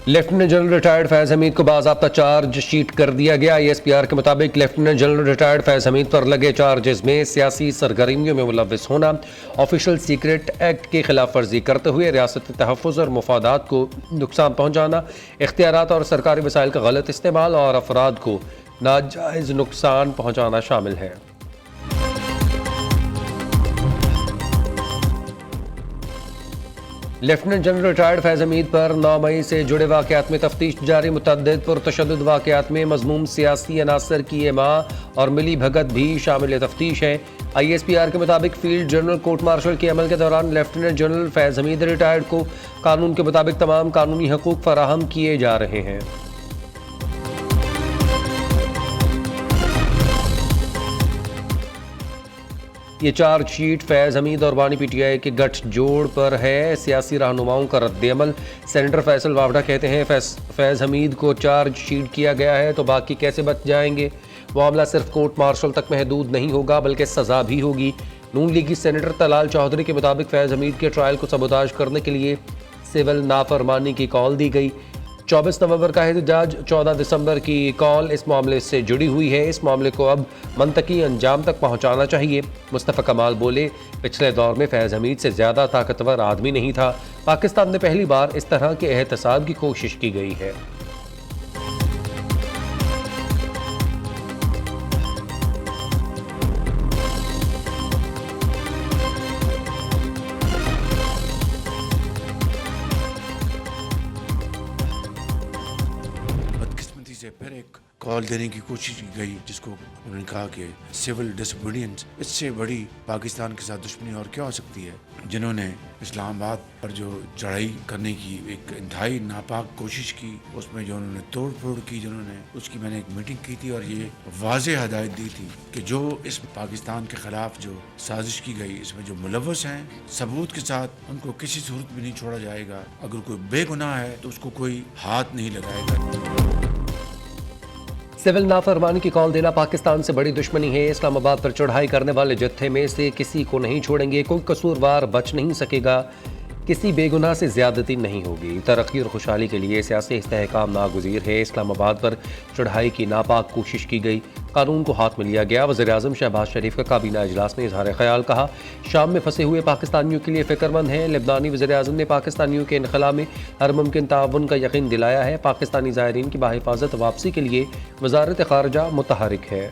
Lieutenant general retired Faiz Hamid को बाज़ाब्ता charge sheet कर दिया गया। ISPR के मुताबिक lieutenant general retired Faiz Hamid पर लगे चार्जेस में सियासी सरगर्मियों में मुलव्विस होना, ऑफिशियल सीक्रेट एक्ट की खिलाफ वर्जी करते हुए रियासती तहफ़्फ़ुज़ और मुफादात को नुकसान पहुँचाना, इख्तियारात और सरकारी वसाइल का गलत इस्तेमाल और अफराद को नाजायज़ नुकसान पहुँचाना शामिल है। Lieutenant general retired Faiz Hamid पर 9 मई से जुड़े वाक़यात में तफ्तीश जारी। मुतअद्दिद पुरतशद्दुद वाक़यात में मज़मूम सियासी अनासर की एमा और मिली भगत भी शामिल तफ्तीश है। ISPR के मुताबिक फील्ड जनरल कोर्ट मार्शल के अमल के दौरान lieutenant general Faiz Hamid retired को कानून के मुताबिक तमाम कानूनी हकूक़ फराहम किए जा रहे हैं। ये चार्जशीट फैज़ हमीद और बानी PTI के गठजोड़ पर है। सियासी रहनुमाओं का रद्द-ए-अमल। सेनेटर फैसल वावडा कहते हैं फैज़ हमीद को चार्जशीट किया गया है तो बाकी कैसे बच जाएंगे। मामला सिर्फ कोर्ट मार्शल तक महदूद नहीं होगा बल्कि सज़ा भी होगी। नून लीगी सेनेटर तलाल चौधरी के मुताबिक फैज़ हमीद के ट्रायल को सबोताज करने के लिए सिविल नाफरमानी की कॉल दी गई। 24 नवंबर का एहतजाज, 14 दिसंबर की कॉल इस मामले से जुड़ी हुई है। इस मामले को अब मंतकी अंजाम तक पहुंचाना चाहिए। मुस्तफ़ा कमाल बोले, पिछले दौर में फैज़ हमीद से ज़्यादा ताकतवर आदमी नहीं था। पाकिस्तान में पहली बार इस तरह के एहतसाब की कोशिश की गई है। से फिर एक कॉल देने की कोशिश की गई जिसको उन्होंने कहा कि सिविल डिसोबीडियंस, इससे बड़ी पाकिस्तान के साथ दुश्मनी और क्या हो सकती है। जिन्होंने इस्लामाबाद पर जो चढ़ाई करने की एक इंतहाई नापाक कोशिश की, उसमें जो उन्होंने तोड़ फोड़ की, जिन्होंने उसकी मैंने एक मीटिंग की थी और ये वाज़ेह हदायत दी थी कि जो इस पाकिस्तान के खिलाफ जो साजिश की गई, इसमें जो मुलव्वस हैं सबूत के साथ उनको किसी सूरत में नहीं छोड़ा जाएगा। अगर कोई बेगुनाह है तो उसको कोई हाथ नहीं लगाएगा। सिविल नाफरमानी की कॉल देना पाकिस्तान से बड़ी दुश्मनी है। इस्लामाबाद पर चढ़ाई करने वाले जत्थे में से किसी को नहीं छोड़ेंगे। कोई कसूरवार बच नहीं सकेगा। किसी बेगुनाह से ज़्यादती नहीं होगी। तरक्की और खुशहाली के लिए सियासी इस्तेहकाम नागुज़ीर है। इस्लामाबाद पर चढ़ाई की नापाक कोशिश की गई, कानून को हाथ में लिया गया। वज़ीर-ए-आज़म शहबाज शरीफ का काबीना इजलास में इज़हार ख्याल कहा, शाम में फंसे हुए पाकिस्तानियों के लिए फ़िक्रमंद हैं। लेबनानी वज़ीर-ए-आज़म ने पाकिस्तानियों के इनखला में हर मुमकिन ताउन का यकीन दिलाया है। पाकिस्तानी ज़ायरीन की बाहिफाजत वापसी के लिए वज़ारत ख़ारजा मुतहरिक है।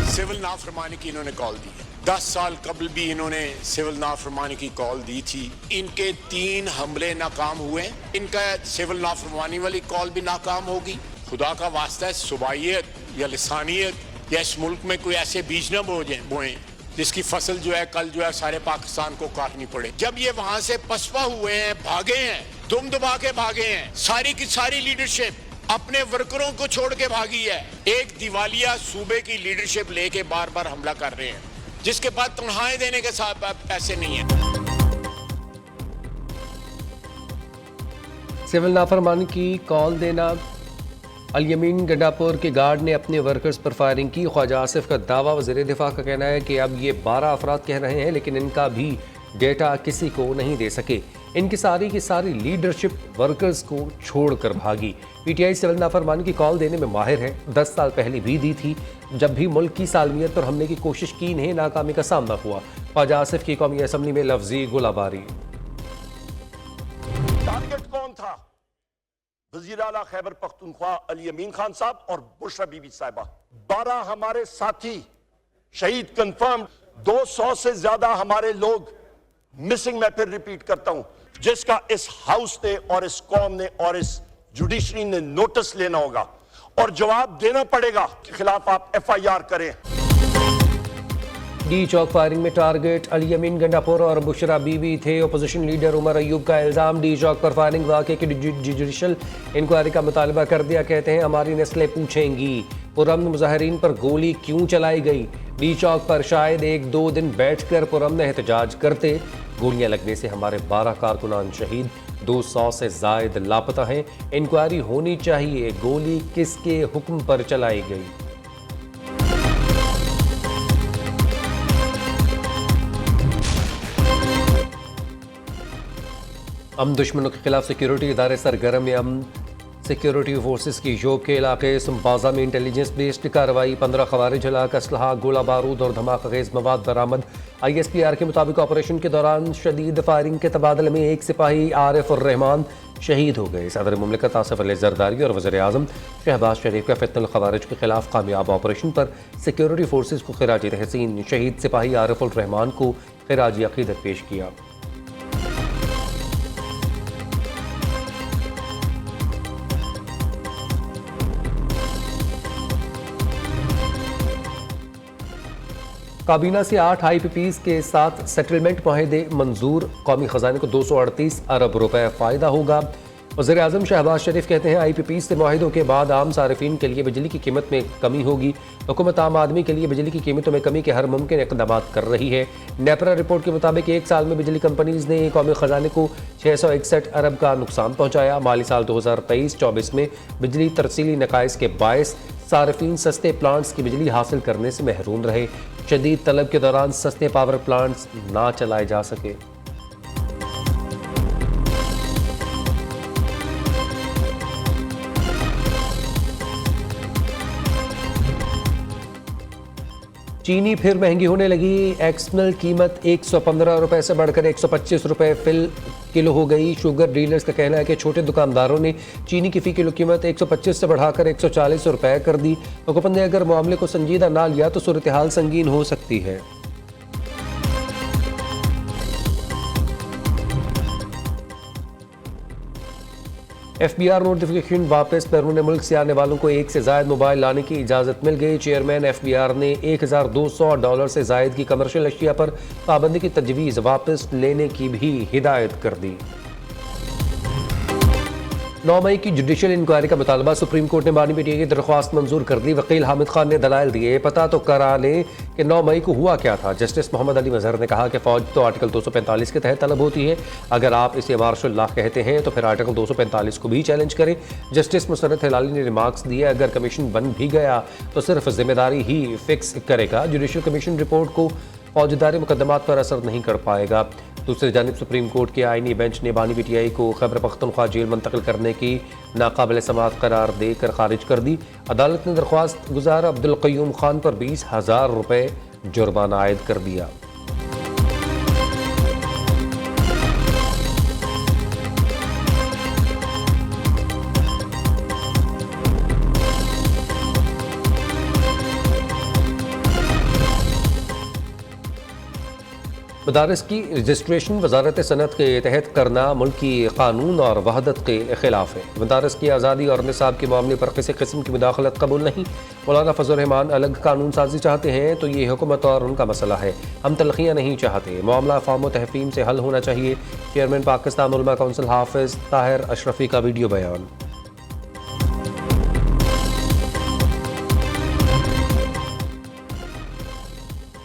सिविल नाफरमानी की इन्होंने कॉल दी है। 10 साल कबल भी इन्होंने सिविल नाफरमानी की कॉल दी थी। इनके 3 हमले नाकाम हुए। इनका सिविल नाफरमानी वाली कॉल भी नाकाम होगी। खुदा का वास्ता है, सुबाइयत या लिसानियत या इस मुल्क में कोई ऐसे बीज न बोएं जिसकी फसल जो है कल जो है सारे पाकिस्तान को काटनी पड़े। जब ये वहां से पसपा हुए हैं, भागे हैं, दुम दबा के भागे हैं, सारी की सारी लीडरशिप अपने वर्करों को छोड़ के भागी है। एक दिवालिया सूबे की लीडरशिप लेके बार बार हमला कर रहे हैं, जिसके पास तनख्वाहें देने के साथ पैसे नहीं है। सिविल नाफरमानी की कॉल देना। अल-यमीन गंडापुर के गार्ड ने अपने वर्कर्स पर फायरिंग की। ख्वाजा आसिफ का दावा। वज़ीर दिफा का कहना है कि अब ये 12 अफराद कह रहे हैं लेकिन इनका भी डेटा किसी को नहीं दे सके। इनकी सारी की सारी लीडरशिप वर्कर्स को छोड़कर भागी। PTI सिविल नाफरमानी की कॉल देने में माहिर है। 10 साल पहले भी दी थी जब भी मुल्क की सालमियत पर हमले की कोशिश की, इन्हें नाकामी का सामना हुआ। ख्वाजा आसिफ की कौमी असम्बली में लफ्जी गोलाबारी। टारगेट कौन था? वज़ीर आला खैबर पख्तूनख्वा अल-यमीन खान साहब और बुशरा बीबी साहिबा। 12 हमारे साथी शहीद कंफर्म, 200 से ज्यादा हमारे लोग मिसिंग। मैं फिर रिपीट करता हूं, जिसका इस हाउस ने और इस कौम ने और इस जुडिशरी ने नोटिस लेना होगा और जवाब देना पड़ेगा के खिलाफ आप FIR करें। डी चौक फायरिंग में टारगेट अल-यमीन गंडापुर और बुशरा बीबी थे। अपोजिशन लीडर उमर अयूब का इल्ज़ाम, डी चौक पर फायरिंग वाक़े की जुडिशल इंक्वायरी का मुतालबा कर दिया। कहते हैं हमारी नस्लें पूछेंगी पुरअमन मुजाहिरीन पर गोली क्यों चलाई गई। डी चौक पर शायद 1-2 दिन बैठकर पुरअमन एहतजाज करते। गोलियां लगने से हमारे 12 कारकुनान शहीद, 200 से जायद लापता हैं। इंक्वायरी होनी चाहिए, गोली किसके हुक्म पर चलाई गई। अमन दुश्मनों के खिलाफ सिक्योरिटी इदारे सरगर्म में अमन सिक्योरिटी फोर्सेस की जोब के इलाके संबाजा में इंटेलिजेंस बेस्ड कार्रवाई, 15 खवारिज हलाक, असलहा, गोला बारूद और धमाका खेज मवाद बरामद। ISPR के मुताबिक ऑपरेशन के दौरान शदीद फायरिंग के तबादले में एक सिपाही आरिफ और रहमान शहीद हो गए। सदर मुमलिकत आसिफ अली जरदारी और वज़ीर आज़म शहबाज शरीफ का फितनल खवारिज के खिलाफ कामयाब ऑपरेशन पर सिक्योरिटी फोर्सेस को खिराज तहसीन। शहीद सिपाही आरिफ और रहमान को खिराज अकीदत पेश किया। काबीना से 8 IPPs के साथ सेटलमेंट माहिदे मंजूर, कौमी खजाने को 238 अरब रुपए फ़ायदा होगा। वज़ीर आज़म शहबाज शरीफ कहते हैं IPPs से माहिदों के बाद आम सार्फिन के लिए बिजली की कीमत में कमी होगी। हुकूमत आम आदमी के लिए बिजली की कीमतों में कमी के हर मुमकिन इक़दाम कर रही है। नेपरा रिपोर्ट के मुताबिक एक साल में बिजली कंपनीज ने कौमी खजाने को 661 अरब का नुकसान पहुँचाया। माली साल 2023-24 में बिजली तरसीली नकाइस के बायस सार्फिन सस्ते प्लांट्स की बिजली हासिल करने से महरूम रहे। शदीद तलब के दौरान सस्ते पावर प्लांट्स ना चलाए जा सके। चीनी फिर महंगी होने लगी। एक्सनल कीमत 115 रुपए से बढ़कर 125 रुपए फिल किलो हो गई। शुगर डीलर्स का कहना है कि छोटे दुकानदारों ने चीनी की फी किलो कीमत 125 से बढ़ाकर 140 रुपए कर दी। हुकूमत ने अगर मामले को संजीदा ना लिया तो सूरत हाल संगीन हो सकती है। FBR नोटिफिकेशन वापस, बैरून मुल्क से आने वालों को एक से जायद मोबाइल लाने की इजाज़त मिल गई। चेयरमैन FBR ने $1200 से जायद की कमर्शियल अशिया पर पाबंदी की तजवीज़ वापस लेने की भी हिदायत कर दी। 9 मई की जुडिशल इंक्वायरी का मुतालबा, सुप्रीम कोर्ट ने बानी पीटीआई की दरख्वास्त मंजूर कर दी। वकील हामिद खान ने दलाइल दिए, पता तो करा लें कि 9 मई को हुआ क्या था। जस्टिस मोहम्मद अली मजहर ने कहा कि फौज तो आर्टिकल 245 के तहत तलब होती है, अगर आप इसे मार्शल लॉ कहते हैं तो फिर आर्टिकल 245 को भी चैलेंज करें। जस्टिस मुसर्रत हिलाली ने रिमार्क्स दिए, अगर कमीशन बन भी गया तो सिर्फ जिम्मेदारी ही फिक्स करेगा, जुडिशल कमीशन रिपोर्ट को फौजदारी मुकदमात पर असर नहीं कर पाएगा। दूसरी जानिब सुप्रीम कोर्ट के आईनी बेंच ने बानी पीटीआई को खैबर पख्तूनख्वा जेल मुंतकिल करने की नाकाबिल समाअत करार देकर खारिज कर दी। अदालत ने दरख्वास्त गुजार अब्दुल क़य्यूम खान पर 20,000 रुपये जुर्माना आयद कर दिया। मदारस की रजिस्ट्रेशन वजारत सनत के तहत करना मुल्क की कानून और वहदत के खिलाफ है। मदारस की आज़ादी और निसाब के मामले पर किसी किस्म की मुदाखलत कबूल नहीं। मौलाना फजल रहमान अलग कानून साजी चाहते हैं तो ये हुकूमत और उनका मसला है, हम तलखियाँ नहीं चाहते। मामला फ़ाहम तहफ़ीम से हल होना चाहिए। चेयरमैन पाकिस्तान उलमा कौंसिल हाफिज़ ताहिर अशरफी का वीडियो बयान।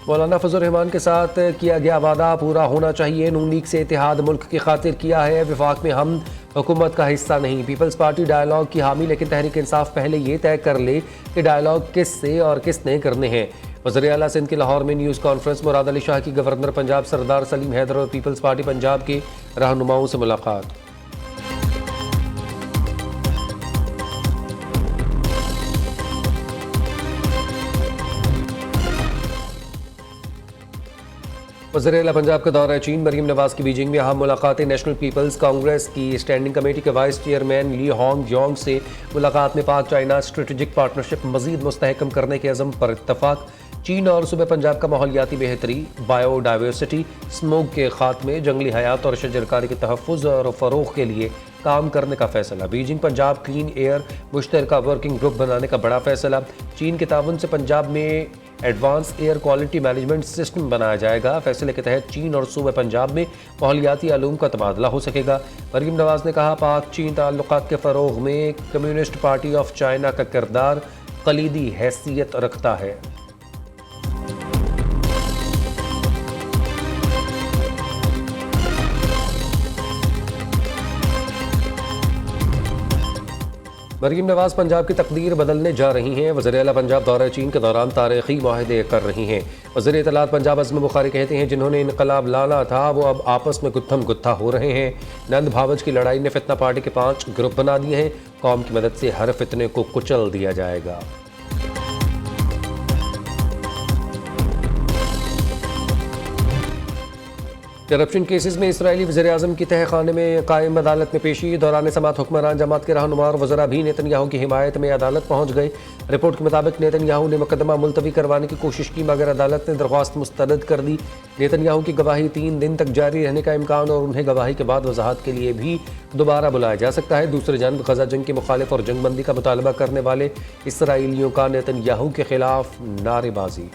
मौलाना फजल रहमान के साथ किया गया वादा पूरा होना चाहिए। नून लीग से इत्तेहाद मुल्क की खातिर किया है, विफाक में हम हुकूमत का हिस्सा नहीं। पीपल्स पार्टी डायलॉग की हामी, लेकिन तहरीक इंसाफ पहले ये तय कर ले कि डायलॉग किस से और किसने करने हैं। वज़ीर आला सिंध की लाहौर में न्यूज़ कॉन्फ्रेंस, मुराद अली शाह की गवर्नर पंजाब सरदार सलीम हैदर और पीपल्स पार्टी पंजाब के रहनुमाओं से मुलाकात। वज़ीर आला पंजाब का दौरा चीन, मरीम नवाज की बीजिंग में अहम मुलाकातें। नेशनल पीपल्स कांग्रेस की स्टैंडिंग कमेटी के वाइस चेयरमैन ली होंग योंग से मुलाकात में पाक चाइना स्ट्रेटेजिक पार्टनरशिप मजीद मुस्तहकम करने के अज़म पर इत्तफाक। चीन और सूबे पंजाब का माहौलियाती बेहतरी, बायोडाइवर्सिटी, स्मोक के खात्मे, जंगली हयात और शजरकारी के तहफ़्फ़ुज़ और फ़रोग़ के लिए काम करने का फैसला। बीजिंग पंजाब क्लीन एयर मुश्तरका वर्किंग ग्रुप बनाने का बड़ा फैसला। चीन के ताउन से पंजाब में advance air quality management system बनाया जाएगा। फैसले के तहत चीन और सूबे पंजाब में माहौलियाती आलूम का तबादला हो सकेगा। मरीम नवाज ने कहा, पाक चीन ताल्लुकात के फ़रोग़ में कम्युनिस्ट पार्टी ऑफ चाइना का किरदार कलीदी हैसियत रखता है। मरीम नवाज पंजाब की तकदीर बदलने जा रही हैं। वज़ीर आला पंजाब दौरा चीन के दौरान तारीखी माहदे कर रही हैं। वज़ीर इत्तलात पंजाब अज़्म बुखारी कहते हैं जिन्होंने इनकलाब लाना था वो अब आपस में गुत्थम गुत्था हो रहे हैं। नंद भावज की लड़ाई ने फितना पार्टी के 5 ग्रुप बना दिए हैं। कौम की मदद से हर फितने को कुचल दिया जाएगा। करप्शन केसेस में इस्राएली वज़ीर-ए-आज़म की तहखाने में कायम अदालत में पेशी। दौरान समात हुक्मरान जमात के रहनुमा और वज़रा भी नेतन्याहू की हिमायत में अदालत पहुंच गए। रिपोर्ट के मुताबिक नेतन्याहू ने मुकदमा मुलतवी करवाने की कोशिश की मगर अदालत ने दरख्वास्त मुस्तरद कर दी। नेतन्याहू की गवाही 3 दिन तक जारी रहने का इम्कान और उन्हें गवाही के बाद वजाहत के लिए भी दोबारा बुलाया जा सकता है। दूसरी जानब गजा जंग के मुखालिफ और जंगबंदी का मुतालबा करने वाले इसराइलियों का नेतन्याहू के खिलाफ नारेबाजी।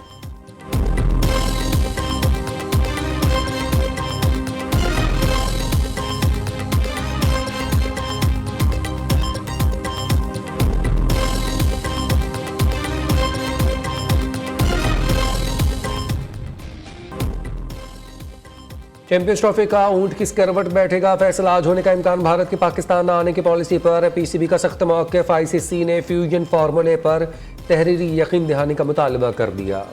चैंपियंस ट्रॉफी का ऊंट किस करवट बैठेगा, फैसला आज होने का इम्कान। भारत की पाकिस्तान न आने की पॉलिसी पर पीसीबी का सख्त मौक़िफ़। आईसीसी ने फ्यूजन फार्मूले पर तहरीरी यकीन दहानी का मुतालबा कर दिया।